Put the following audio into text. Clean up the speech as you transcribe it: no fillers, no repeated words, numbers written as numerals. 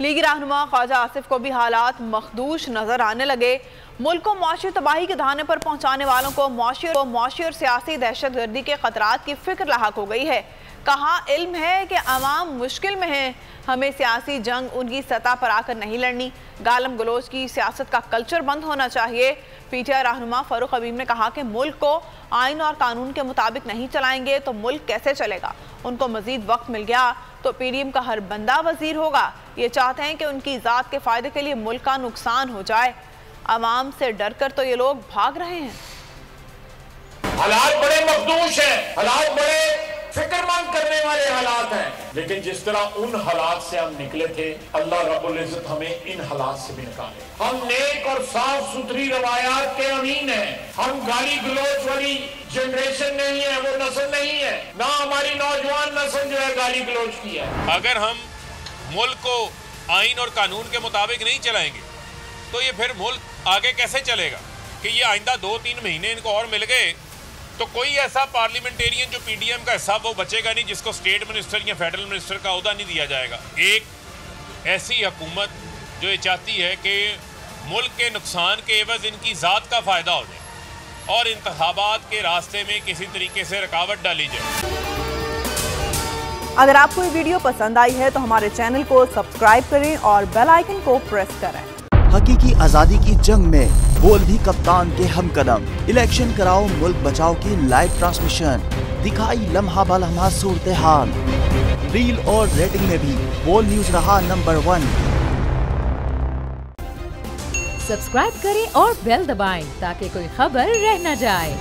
लीगी रहनुमा ख्वाजा आसिफ को भी हालात मखदूश नजर आने लगे। मुल्क को मुआशी तबाही के दहाने पर पहुंचाने वालों को मुआशी और सियासी दहशतगर्दी के खतरात की फिक्र लाहक हो गई है। कहा इल्म है कि अवाम मुश्किल में है, हमें सियासी जंग उनकी सतह पर आकर नहीं लड़नी। गालम गलोच की सियासत का कल्चर बंद होना चाहिए। पीटीआई रहनुमा फारूक हबीब ने कहा कि मुल्क को आइन और कानून के मुताबिक नहीं चलाएंगे तो मुल्क कैसे चलेगा। उनको मजीद वक्त मिल गया तो पीडीएम का हर बंदा वजीर होगा। ये चाहते हैं कि उनकी ज़ात के फायदे के लिए मुल्क का नुकसान हो जाए। अवाम से डर कर तो ये लोग भाग रहे हैं। हालात बड़े मखदूश हैं, हालात बड़े फिक्रमंद करने वाले हालात हैं, लेकिन जिस तरह उन हालात से हम निकले थे, अल्लाह रब्बुल इज्जत हमें इन हालात से भी निकाले। हम नेक और साफ सुथरी रवायात के अमीन हैं। हम गाली गलौज वाली जनरेशन नहीं है, वो नस्ल नहीं है, ना हमारी नौजवान नस्ल जो है गाली गलौज की है। अगर हम मुल्क को आइन और कानून के मुताबिक नहीं चलाएंगे तो ये फिर मुल्क आगे कैसे चलेगा। कि ये आइंदा 2-3 महीने इनको और मिल गए तो कोई ऐसा पार्लियामेंटेरियन जो पीडीएम का हिस्सा वो बचेगा नहीं जिसको स्टेट मिनिस्टर या फेडरल मिनिस्टर का ओहदा नहीं दिया जाएगा। एक ऐसी हुकूमत जो ये चाहती है कि मुल्क के नुकसान के एवज इनकी ज़ात का फ़ायदा हो जाए और इंतखाबात के रास्ते में किसी तरीके से रुकावट डाली जाए। अगर आपको ये वीडियो पसंद आई है तो हमारे चैनल को सब्सक्राइब करें और बेल आइकन को प्रेस करें। हकीकी आजादी की जंग में बोल भी कप्तान के हम कदम। इलेक्शन कराओ मुल्क बचाओ की लाइव ट्रांसमिशन, दिखाई लम्हा बलम्हा सूरत हाल। रील और रेटिंग में भी बोल न्यूज रहा नंबर 1। सब्सक्राइब करें और बेल दबाएं ताकि कोई खबर रह न जाए।